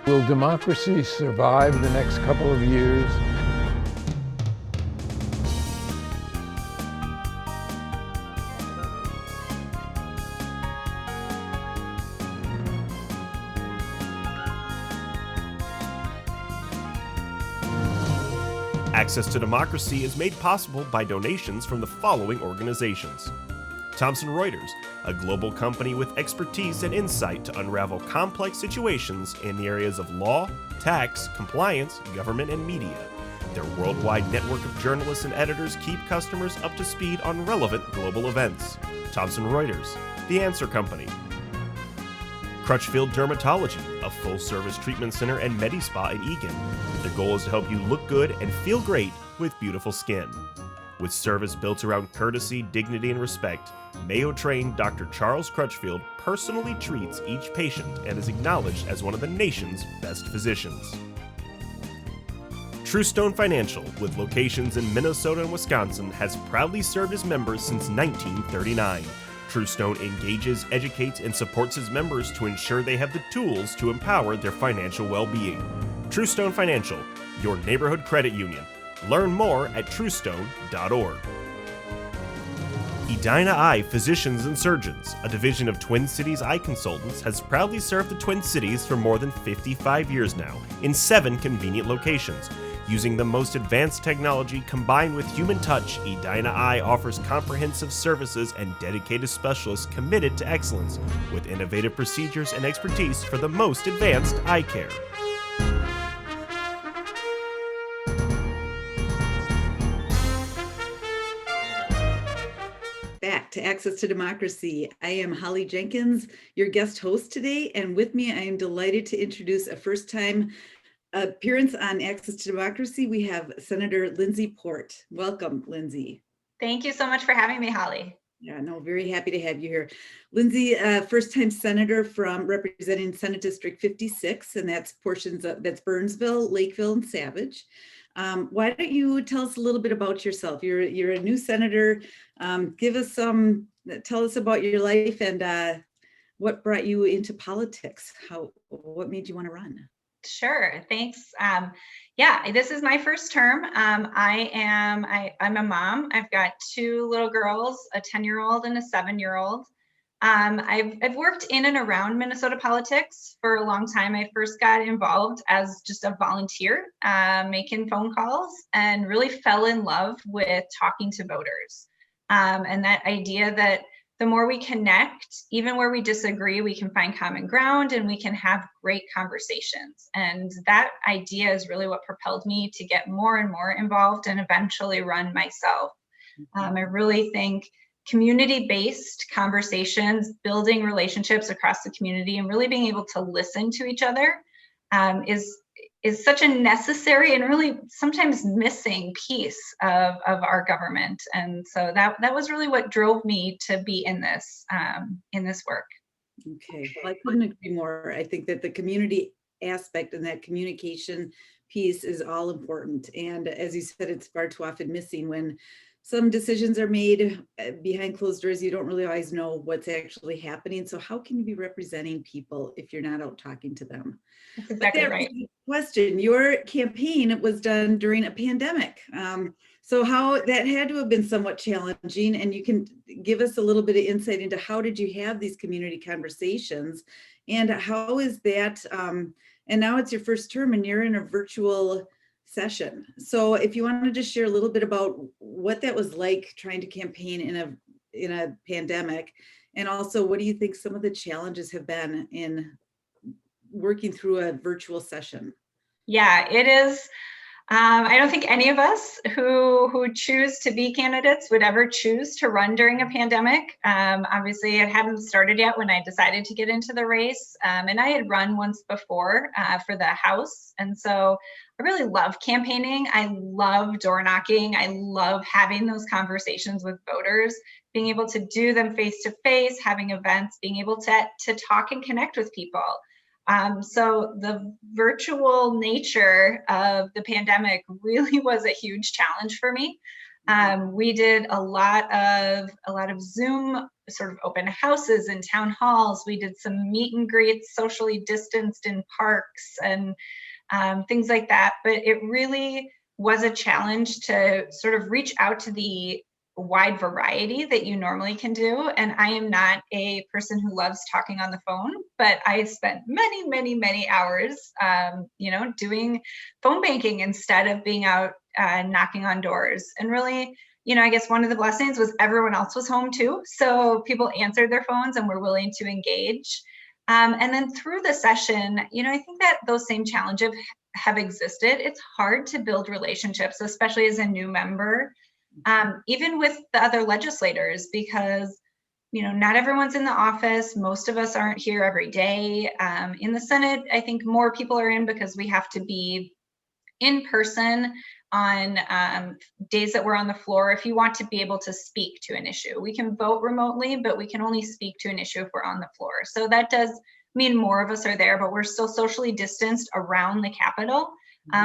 Will democracy survive the next couple of years? Access to Democracy is made possible by donations from the following organizations. Thomson Reuters, a global company with expertise and insight to unravel complex situations in the areas of law, tax, compliance, government, and media. Their worldwide network of journalists and editors keep customers up to speed on relevant global events. Thomson Reuters, The Answer Company. Crutchfield Dermatology, a full-service treatment center and Medi-Spa in Eagan. Their goal is to help you look good and feel great with beautiful skin. With service built around courtesy, dignity, and respect, Mayo-trained Dr. Charles Crutchfield personally treats each patient and is acknowledged as one of the nation's best physicians. Truestone Financial, with locations in Minnesota and Wisconsin, has proudly served its members since 1939. Truestone engages, educates, and supports its members to ensure they have the tools to empower their financial well-being. Truestone Financial, your neighborhood credit union. Learn more at truestone.org. Edina Eye Physicians and Surgeons, a division of Twin Cities Eye Consultants, has proudly served the Twin Cities for more than 55 years now, in 7 convenient locations. Using the most advanced technology combined with human touch, Edina Eye offers comprehensive services and dedicated specialists committed to excellence, with innovative procedures and expertise for the most advanced eye care. Back to Access to Democracy. I am Holly Jenkins, your guest host today, and with me I am delighted to introduce a first-time appearance on Access to Democracy. We have Senator Lindsey Port. Welcome, Lindsey. Thank you so much for having me, Holly. Yeah, no, very happy to have you here. Lindsey, first-time senator from representing Senate District 56, and that's that's Burnsville, Lakeville, and Savage. Why don't you tell us a little bit about yourself? You're a new senator. Tell us about your life and what brought you into politics. What made you want to run? Sure, thanks. This is my first term. I'm a mom. I've got 2 little girls, a 10-year-old and a 7-year-old. I've worked in and around Minnesota politics for a long time. I first got involved as just a volunteer, making phone calls, and really fell in love with talking to voters. And that idea that the more we connect, even where we disagree, we can find common ground and we can have great conversations. And that idea is really what propelled me to get more and more involved and eventually run myself. I really think community-based conversations, building relationships across the community, and really being able to listen to each other is such a necessary and really sometimes missing piece of our government. And so that was really what drove me to be in this work. Okay, well, I couldn't agree more. I think that the community aspect and that communication piece is all important. And as you said, it's far too often missing when some decisions are made behind closed doors. You don't really always know what's actually happening. So how can you be representing people if you're not out talking to them? That's exactly right. Question, your campaign was done during a pandemic. So how that had to have been somewhat challenging, and you can give us a little bit of insight into how did you have these community conversations, and how is that, and now it's your first term and you're in a virtual session. So if you wanted to share a little bit about what that was like trying to campaign in a pandemic, and also what do you think some of the challenges have been in working through a virtual session? Yeah, it is. I don't think any of us who choose to be candidates would ever choose to run during a pandemic. Obviously, it hadn't started yet when I decided to get into the race, and I had run once before for the House. And so I really love campaigning. I love door knocking. I love having those conversations with voters, being able to do them face to face, having events, being able to talk and connect with people. So the virtual nature of the pandemic really was a huge challenge for me. We did a lot of Zoom sort of open houses and town halls. We did some meet and greets, socially distanced in parks and things like that. But it really was a challenge to sort of reach out to the wide variety that you normally can do. And I am not a person who loves talking on the phone, but I spent many, many, many hours, doing phone banking instead of being out knocking on doors. And really, I guess one of the blessings was everyone else was home too. So people answered their phones and were willing to engage. And then through the session, I think that those same challenges have existed. It's hard to build relationships, especially as a new member, even with the other legislators, because not everyone's in the office. Most of us aren't here every day. In the Senate, I think more people are in because we have to be in person on days that we're on the floor if you want to be able to speak to an issue. We can vote remotely, but we can only speak to an issue if we're on the floor. So that does mean more of us are there, but we're still socially distanced around the Capitol.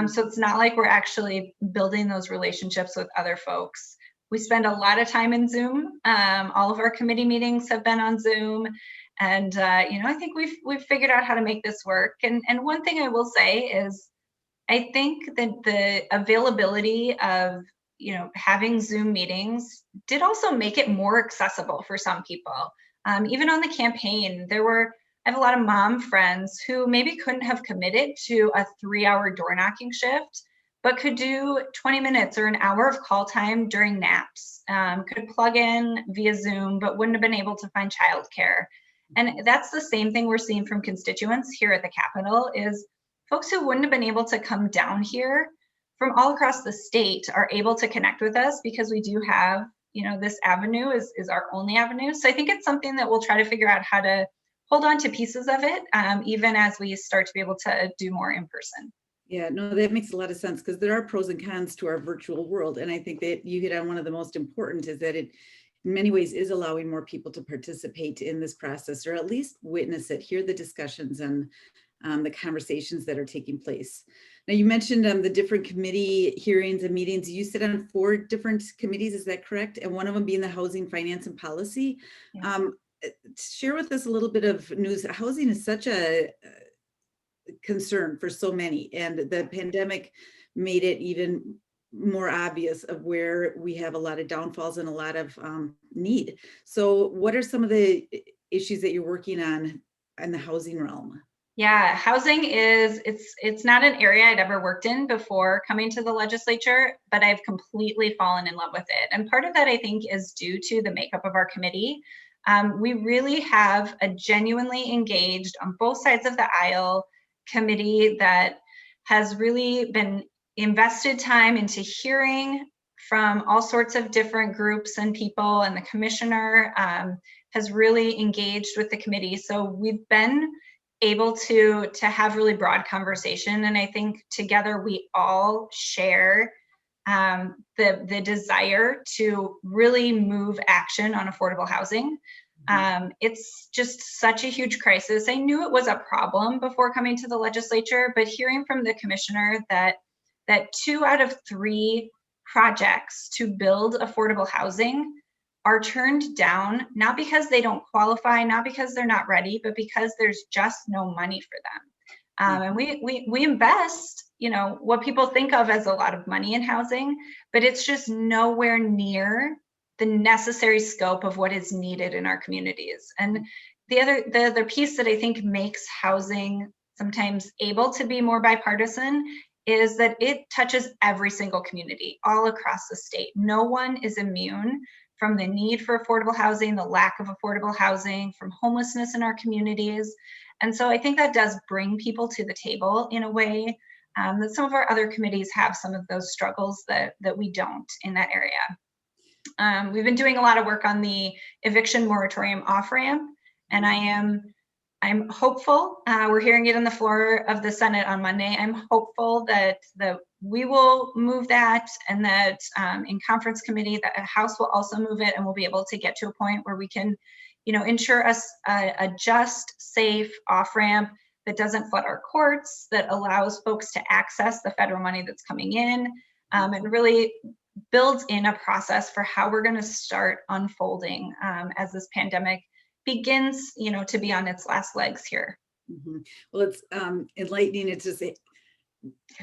So it's not like we're actually building those relationships with other folks. We spend a lot of time in Zoom. All of our committee meetings have been on Zoom. And I think we've figured out how to make this work. And one thing I will say is, I think that the availability of having Zoom meetings did also make it more accessible for some people. Even on the campaign, I have a lot of mom friends who maybe couldn't have committed to a 3-hour door knocking shift, but could do 20 minutes or an hour of call time during naps, could plug in via Zoom, but wouldn't have been able to find childcare. And that's the same thing we're seeing from constituents here at the Capitol is folks who wouldn't have been able to come down here from all across the state are able to connect with us because we do have, this avenue is our only avenue. So I think it's something that we'll try to figure out how to hold on to pieces of it, even as we start to be able to do more in person. Yeah, no, that makes a lot of sense because there are pros and cons to our virtual world. And I think that you hit on one of the most important is that it in many ways is allowing more people to participate in this process or at least witness it, hear the discussions and the conversations that are taking place. Now you mentioned the different committee hearings and meetings. You sit on 4 different committees, is that correct? And one of them being the Housing, Finance, and Policy. Yeah. Share with us a little bit of news. Housing is such a concern for so many, and the pandemic made it even more obvious of where we have a lot of downfalls and a lot of need. So what are some of the issues that you're working on in the housing realm? Yeah, housing it's not an area I'd ever worked in before coming to the legislature, but I've completely fallen in love with it. And part of that I think is due to the makeup of our committee. We really have a genuinely engaged on both sides of the aisle committee that has really been invested time into hearing from all sorts of different groups and people, and the commissioner has really engaged with the committee. So we've been able to have really broad conversation, and I think together we all share the desire to really move action on affordable housing. It's just such a huge crisis. I knew it was a problem before coming to the legislature, but hearing from the commissioner that 2 out of 3 projects to build affordable housing are turned down, not because they don't qualify, not because they're not ready, but because there's just no money for them. And we invest, what people think of as a lot of money in housing, but it's just nowhere near the necessary scope of what is needed in our communities. And the other piece that I think makes housing sometimes able to be more bipartisan is that it touches every single community all across the state. No one is immune from the need for affordable housing, the lack of affordable housing, from homelessness in our communities. And so I think that does bring people to the table in a way that some of our other committees have some of those struggles that we don't in that area. We've been doing a lot of work on the eviction moratorium off-ramp, and I'm hopeful. We're hearing it on the floor of the Senate on Monday. I'm hopeful that we will move that, and that in conference committee, that the House will also move it, and we'll be able to get to a point where we can, ensure us a just, safe off-ramp that doesn't flood our courts, that allows folks to access the federal money that's coming in, and really builds in a process for how we're going to start unfolding as this pandemic begins, to be on its last legs here. Well, it's enlightening. It's just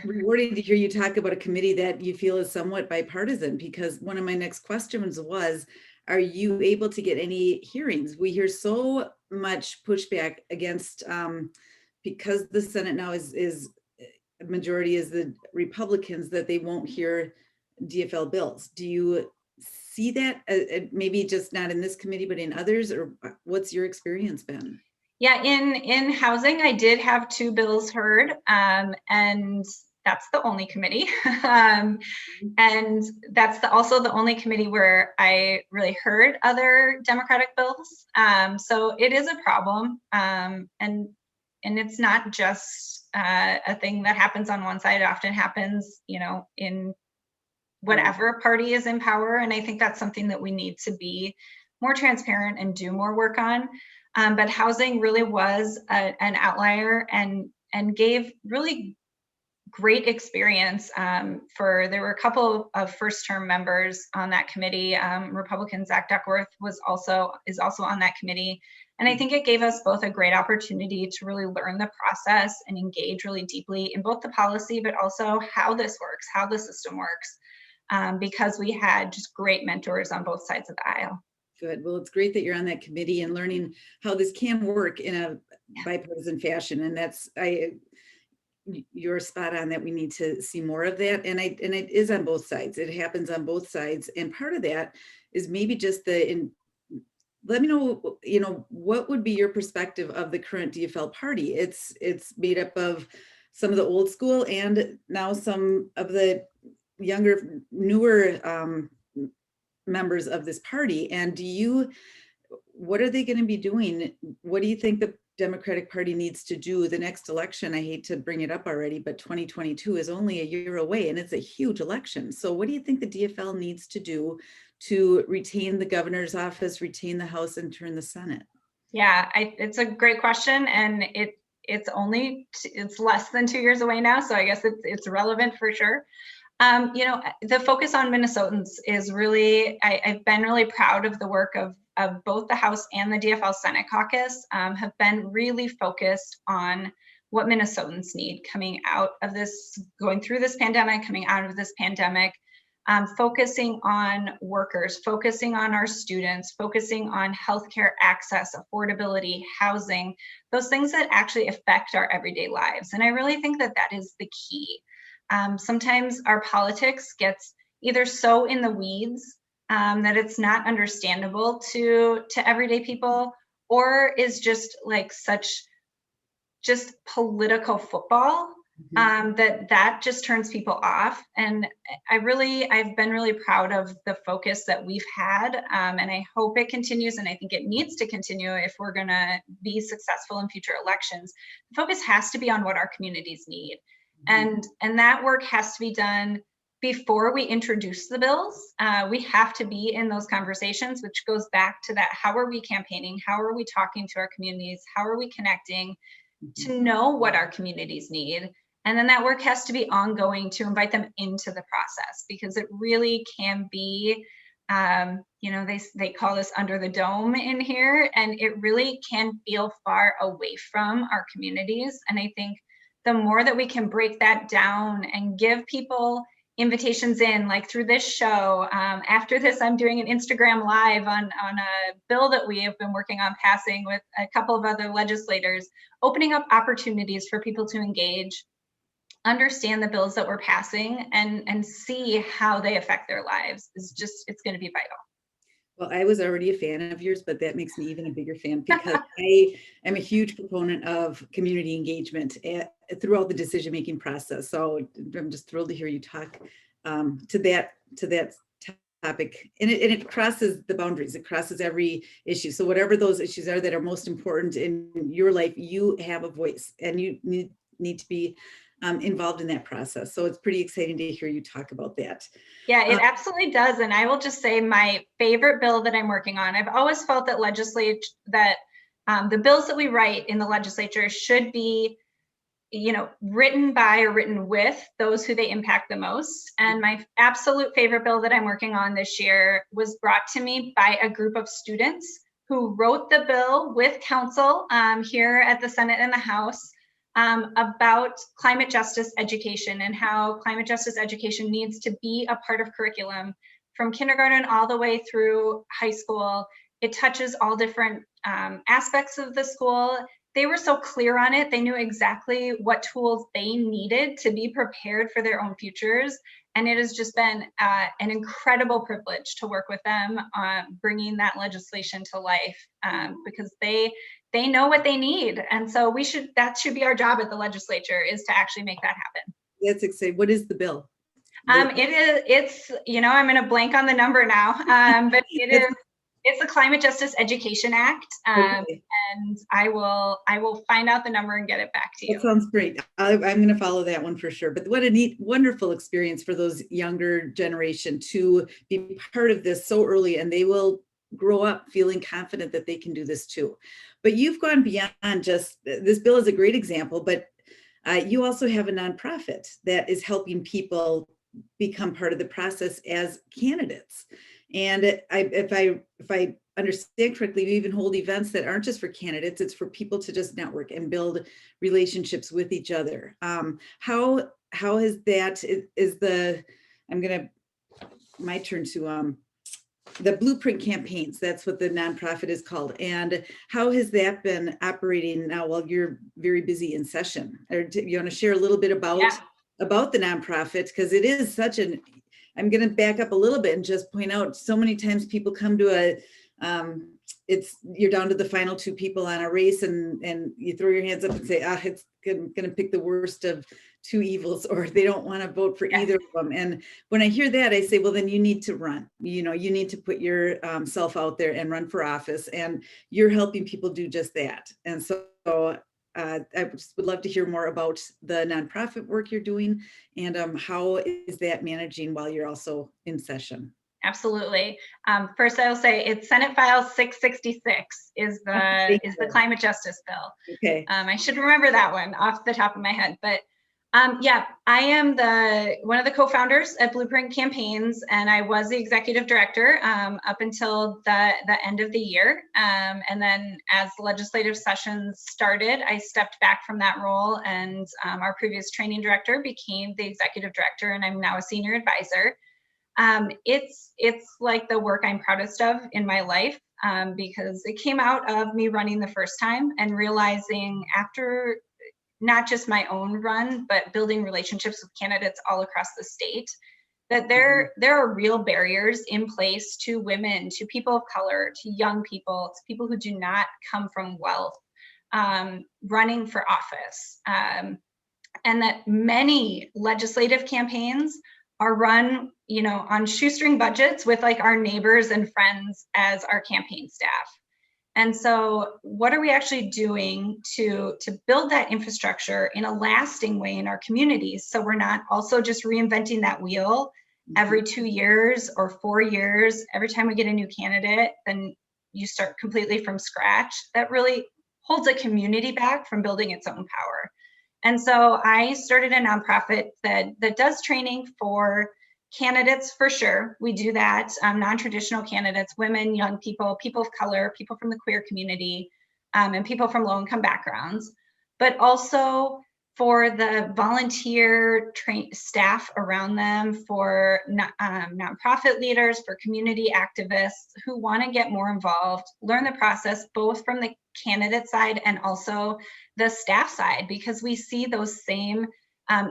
rewarding to hear you talk about a committee that you feel is somewhat bipartisan, because one of my next questions was, are you able to get any hearings? We hear so much pushback against, because the Senate now is majority is the Republicans, that they won't hear DFL bills. Do you see that maybe just not in this committee, but in others, or what's your experience been? Yeah, in housing, I did have 2 bills heard, and that's the only committee. And that's also the only committee where I really heard other Democratic bills. So it is a problem, and it's not just a thing that happens on one side. It often happens, in whatever party is in power. And I think that's something that we need to be more transparent and do more work on. But housing really was an outlier and gave really great experience there were a couple of first-term members on that committee. Republican Zach Duckworth is also on that committee. And I think it gave us both a great opportunity to really learn the process and engage really deeply in both the policy, but also how this works, how the system works, because we had just great mentors on both sides of the aisle. Good. Well, it's great that you're on that committee and learning how this can work in a bipartisan fashion. And you're spot on that we need to see more of that. And it is on both sides. It happens on both sides. And part of that is maybe just let me know, what would be your perspective of the current DFL party? It's made up of some of the old school and now some of the younger, newer members of this party. And what are they going to be doing? What do you think the Democratic Party needs to do the next election? I hate to bring it up already, but 2022 is only a year away and it's a huge election. So what do you think the DFL needs to do to retain the governor's office, retain the House, and turn the Senate? Yeah, it's a great question. And it's less than 2 years away now. So I guess it's relevant for sure. The focus on Minnesotans is really, I've been really proud of the work of both the House and the DFL Senate caucus, have been really focused on what Minnesotans need coming out of this, going through this pandemic, coming out of this pandemic, focusing on workers, focusing on our students, focusing on healthcare access, affordability, housing, those things that actually affect our everyday lives. And I really think that is the key. Sometimes our politics gets either so in the weeds that it's not understandable to everyday people, or is just like just political football, that just turns people off. And I've been really proud of the focus that we've had, and I hope it continues, and I think it needs to continue if we're going to be successful in future elections. The focus has to be on what our communities need. And that work has to be done before we introduce the bills. We have to be in those conversations, which goes back to that. How are we campaigning? How are we talking to our communities? How are we connecting to know what our communities need? And then that work has to be ongoing to invite them into the process, because it really can be, they call this under the dome in here, and it really can feel far away from our communities. And I think the more that we can break that down and give people invitations in, like through this show, after this, I'm doing an Instagram live on a bill that we have been working on passing with a couple of other legislators, opening up opportunities for people to engage, understand the bills that we're passing, and see how they affect their lives. It's going to be vital. Well, I was already a fan of yours, but that makes me even a bigger fan, because I am a huge proponent of community engagement throughout the decision-making process. So I'm just thrilled to hear you talk to that topic. And it crosses the boundaries. It crosses every issue. So whatever those issues are that are most important in your life, you have a voice, and you need to be involved in that process. So it's pretty exciting to hear you talk about that. Yeah, it absolutely does. And I will just say my favorite bill that I'm working on, I've always felt that the bills that we write in the legislature should be written by or written with those who they impact the most. And my absolute favorite bill that I'm working on this year was brought to me by a group of students who wrote the bill with council here at the Senate and the House about climate justice education and how climate justice education needs to be a part of curriculum from kindergarten all the way through high school. It touches all different aspects of the school. They were so clear on it. They knew exactly what tools they needed to be prepared for their own futures. And it has just been an incredible privilege to work with them on bringing that legislation to life because they know what they need. And so that should be our job at the legislature, is to actually make that happen. That's exciting. What is the bill? I'm going to blank on the number now, but it's the Climate Justice Education Act, Okay. and I will find out the number and get it back to you. That sounds great. I'm going to follow that one for sure. But what a neat, wonderful experience for those younger generation to be part of this so early, and they will grow up feeling confident that they can do this too. But you've gone beyond just, this bill is a great example, but you also have a nonprofit that is helping people become part of the process as candidates. And if I understand correctly, we even hold events that aren't just for candidates, it's for people to just network and build relationships with each other. How is that, my turn to the Blueprint campaigns, that's what the nonprofit is called. And how has that been operating now while you're very busy in session? Or do you want to share a little bit about the nonprofit? Because it is such I'm going to back up a little bit and just point out, so many times people come to you're down to the final two people on a race, and you throw your hands up and say, it's going to pick the worst of two evils, or they don't want to vote for either of them. And when I hear that, I say, well, then you need to run. You need to put your self out there and run for office, and you're helping people do just that. And so I just would love to hear more about the nonprofit work you're doing, and how is that managing while you're also in session? Absolutely. First, I'll say it's Senate File 666 is the climate justice bill. Okay. I should remember that one off the top of my head, but I am one of the co-founders at Blueprint Campaigns, and I was the executive director up until the end of the year. And then as legislative sessions started, I stepped back from that role, and our previous training director became the executive director, and I'm now a senior advisor. It's like the work I'm proudest of in my life, because it came out of me running the first time and realizing, after not just my own run, but building relationships with candidates all across the state, that there are real barriers in place to women, to people of color, to young people, to people who do not come from wealth, running for office. And that many legislative campaigns are run, on shoestring budgets with like our neighbors and friends as our campaign staff. And so what are we actually doing to build that infrastructure in a lasting way in our communities, so we're not also just reinventing that wheel every 2 years or 4 years? Every time we get a new candidate, then you start completely from scratch. That really holds a community back from building its own power. And so I started a nonprofit that does training for candidates, for sure. We do that, non-traditional candidates, women, young people, people of color, people from the queer community, and people from low-income backgrounds, but also for the volunteer staff around them, for nonprofit leaders, for community activists who want to get more involved, learn the process, both from the candidate side and also the staff side, because we see those same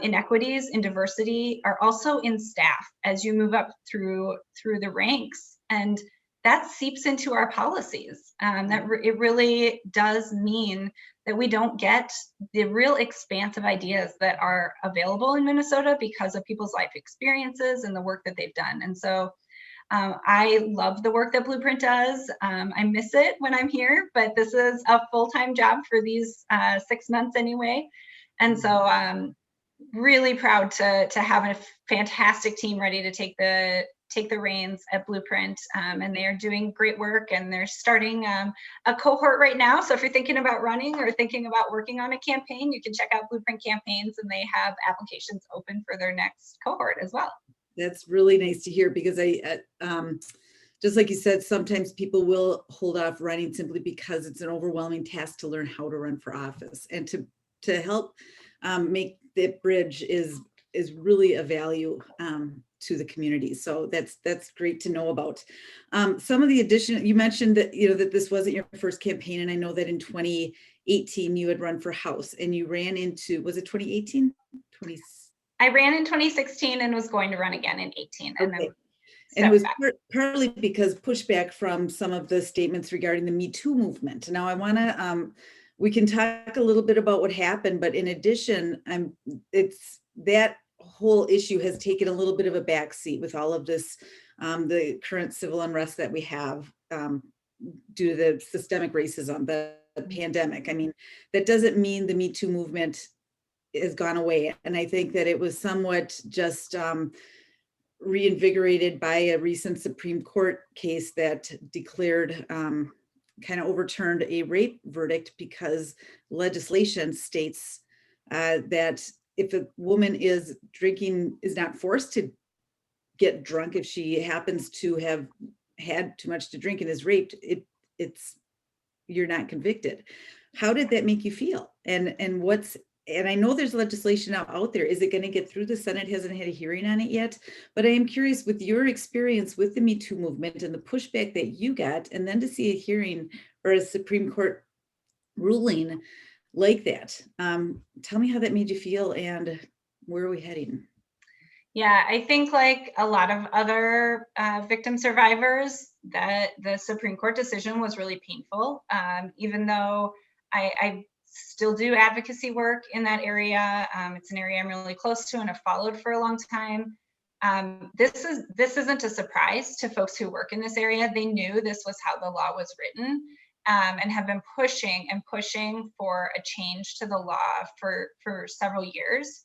inequities in diversity are also in staff as you move up through the ranks, and that seeps into our policies. It really does mean that we don't get the real expansive ideas that are available in Minnesota because of people's life experiences and the work that they've done. And so I love the work that Blueprint does. I miss it when I'm here, but this is a full-time job for these 6 months anyway. And so really proud to have a fantastic team ready to take the take the reins at Blueprint, and they are doing great work, and they're starting a cohort right now. So if you're thinking about running or thinking about working on a campaign, you can check out Blueprint Campaigns, and they have applications open for their next cohort as well. That's really nice to hear, because just like you said, sometimes people will hold off running simply because it's an overwhelming task to learn how to run for office, and to help make that bridge is really a value to the community. So that's great to know about. Some of the addition, you mentioned that, that this wasn't your first campaign, and I know that in 2018 you had run for House, and you ran into, was it 2018? I ran in 2016 and was going to run again in 18. Okay. And it was partly because pushback from some of the statements regarding the MeToo movement. Now I want to, we can talk a little bit about what happened, but in addition, it's that whole issue has taken a little bit of a backseat with all of this, the current civil unrest that we have due to the systemic racism, the pandemic. I mean, that doesn't mean the MeToo movement has gone away. And I think that it was somewhat just reinvigorated by a recent Supreme Court case that declared, kind of overturned a rape verdict, because legislation states that if a woman is drinking, is not forced to get drunk, if she happens to have had too much to drink and is raped, you're not convicted. How did that make you feel? And I know there's legislation out there. Is it going to get through? The Senate hasn't had a hearing on it yet, but I am curious, with your experience with the Me Too movement and the pushback that you got, and then to see a hearing or a Supreme Court ruling like that. Tell me how that made you feel, and where are we heading? Yeah, I think like a lot of other victim survivors, that the Supreme Court decision was really painful, even though I still do advocacy work in that area. It's an area I'm really close to and have followed for a long time. This isn't a surprise to folks who work in this area. They knew this was how the law was written, and have been pushing for a change to the law for several years.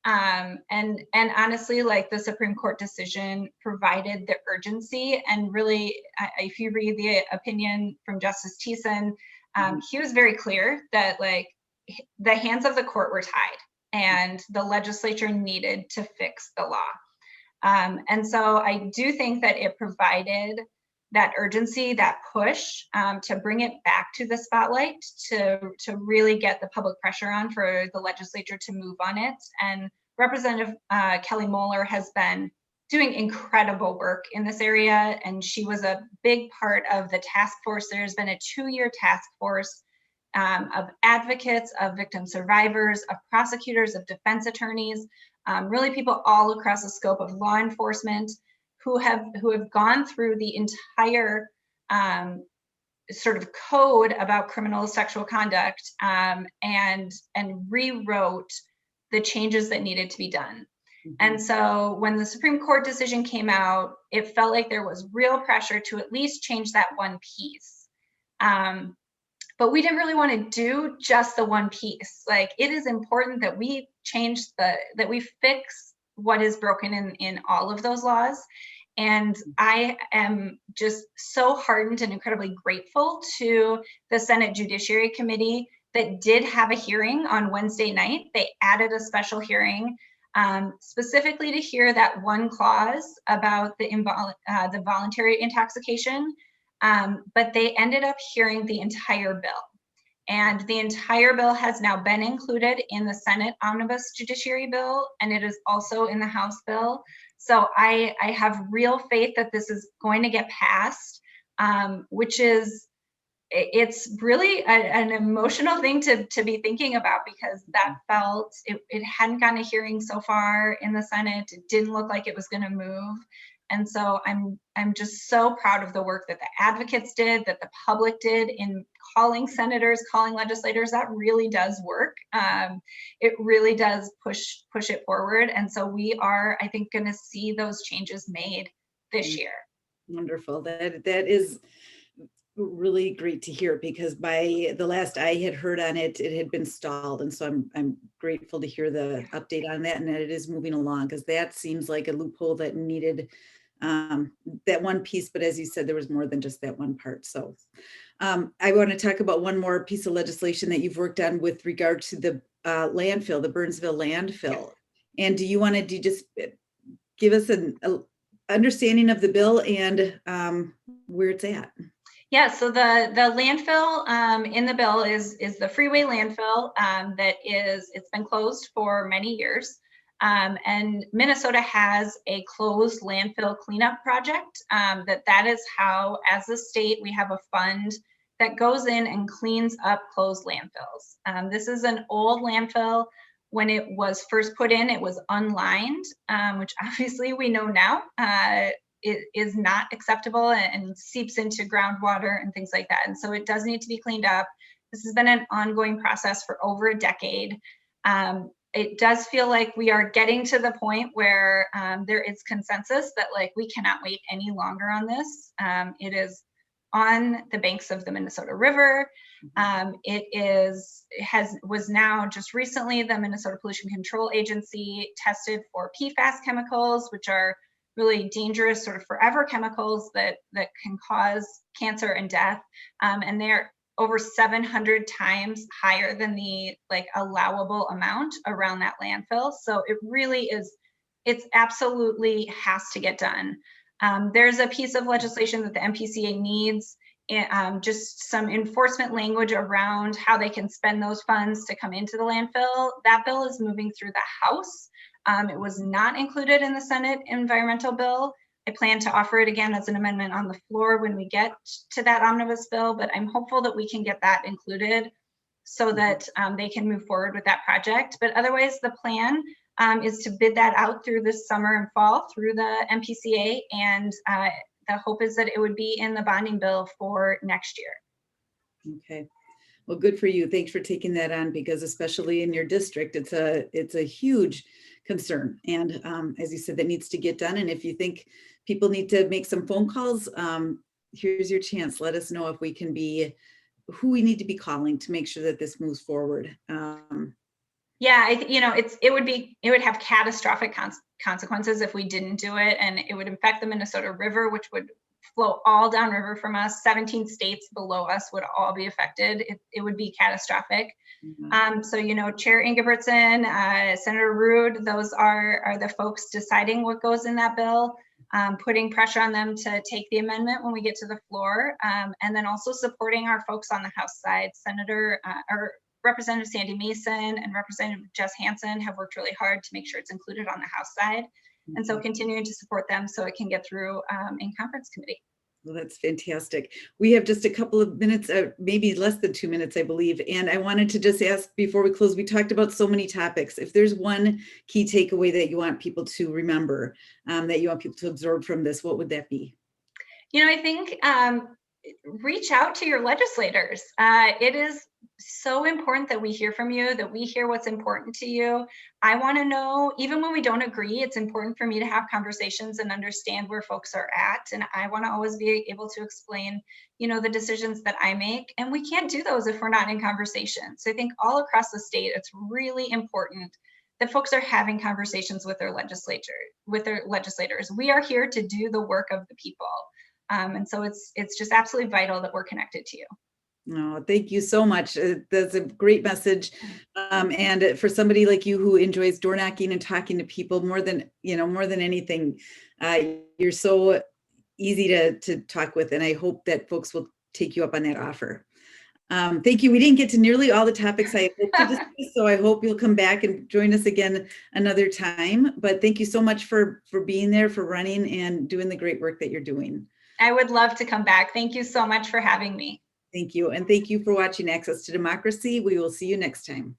And honestly, like, the Supreme Court decision provided the urgency, and really, if you read the opinion from Justice Thiessen, he was very clear that, like, the hands of the court were tied and the legislature needed to fix the law. And so I do think that it provided that urgency, that push, to bring it back to the spotlight, to really get the public pressure on for the legislature to move on it. And Representative Kelly Moeller has been doing incredible work in this area, and she was a big part of the task force. There's been a 2-year task force of advocates, of victim survivors, of prosecutors, of defense attorneys, really people all across the scope of law enforcement, who have gone through the entire sort of code about criminal sexual conduct, and rewrote the changes that needed to be done. And so when the Supreme Court decision came out, it felt like there was real pressure to at least change that one piece. But we didn't really want to do just the one piece. Like, it is important that we that we fix what is broken in all of those laws. And I am just so heartened and incredibly grateful to the Senate Judiciary Committee that did have a hearing on Wednesday night. They added a special hearing specifically to hear that one clause about the voluntary intoxication, but they ended up hearing the entire bill. And the entire bill has now been included in the Senate Omnibus Judiciary Bill, and it is also in the House bill. So I have real faith that this is going to get passed, which is, it's really an emotional thing to be thinking about, because that felt, it hadn't gotten a hearing so far in the Senate. It didn't look like it was going to move. And so I'm just so proud of the work that the advocates did, that the public did in calling senators, calling legislators. That really does work. It really does push it forward. And so we are, I think, going to see those changes made this year. Wonderful. That is really great to hear, because by the last I had heard on it, it had been stalled. And so I'm grateful to hear the update on that, and that it is moving along, because that seems like a loophole that needed that one piece, but as you said, there was more than just that one part. So I want to talk about one more piece of legislation that you've worked on with regard to the landfill, the Burnsville landfill. And do you want to just give us an understanding of the bill and where it's at? Yeah, so the landfill in the bill is the freeway landfill it's been closed for many years. And Minnesota has a closed landfill cleanup project that is how, as a state, we have a fund that goes in and cleans up closed landfills. This is an old landfill. When it was first put in, it was unlined, which obviously we know now it is not acceptable and seeps into groundwater and things like that. And so it does need to be cleaned up. This has been an ongoing process for over a decade. It does feel like we are getting to the point where there is consensus that we cannot wait any longer on this. It is on the banks of the Minnesota River. Was now just recently, the Minnesota Pollution Control Agency tested for PFAS chemicals, which are really dangerous sort of forever chemicals that can cause cancer and death. And they're over 700 times higher than the allowable amount around that landfill. So it really is, it's absolutely has to get done. There's a piece of legislation that the MPCA needs, just some enforcement language around how they can spend those funds to come into the landfill. That bill is moving through the House. It was not included in the Senate environmental bill. I plan to offer it again as an amendment on the floor when we get to that omnibus bill, but I'm hopeful that we can get that included so that they can move forward with that project. But otherwise, the plan is to bid that out through this summer and fall through the MPCA, and the hope is that it would be in the bonding bill for next year. Okay. Well, good for you. Thanks for taking that on, because especially in your district, it's a huge concern. And as you said, that needs to get done. And if you think people need to make some phone calls, here's your chance. Let us know if we can be who we need to be calling to make sure that this moves forward. Yeah, it would have catastrophic consequences if we didn't do it, and it would affect the Minnesota River, which would flow all downriver from us. 17 states below us would all be affected. It would be catastrophic. Mm-hmm. So, Chair Ingebrigtsen, Senator Ruud, those are the folks deciding what goes in that bill, putting pressure on them to take the amendment when we get to the floor, and then also supporting our folks on the House side. Representative Sandy Mason and Representative Jess Hansen have worked really hard to make sure it's included on the House side. And so continuing to support them so it can get through in conference committee. Well, that's fantastic. We have just a couple of minutes, maybe less than 2 minutes, I believe. And I wanted to just ask before we close, we talked about so many topics. If there's one key takeaway that you want people to remember, that you want people to absorb from this, what would that be? I think reach out to your legislators. It is so important that we hear from you, that we hear what's important to you. I want to know, even when we don't agree, it's important for me to have conversations and understand where folks are at. And I want to always be able to explain, the decisions that I make. And we can't do those if we're not in conversation. So I think all across the state, it's really important that folks are having conversations with their legislators. We are here to do the work of the people. And so it's just absolutely vital that we're connected to you. Oh, thank you so much. That's a great message. And for somebody like you who enjoys door knocking and talking to people more than anything, you're so easy to talk with. And I hope that folks will take you up on that offer. Thank you. We didn't get to nearly all the topics I hoped to discuss, so I hope you'll come back and join us again another time. But thank you so much for being there, for running and doing the great work that you're doing. I would love to come back. Thank you so much for having me. Thank you. And thank you for watching Access to Democracy. We will see you next time.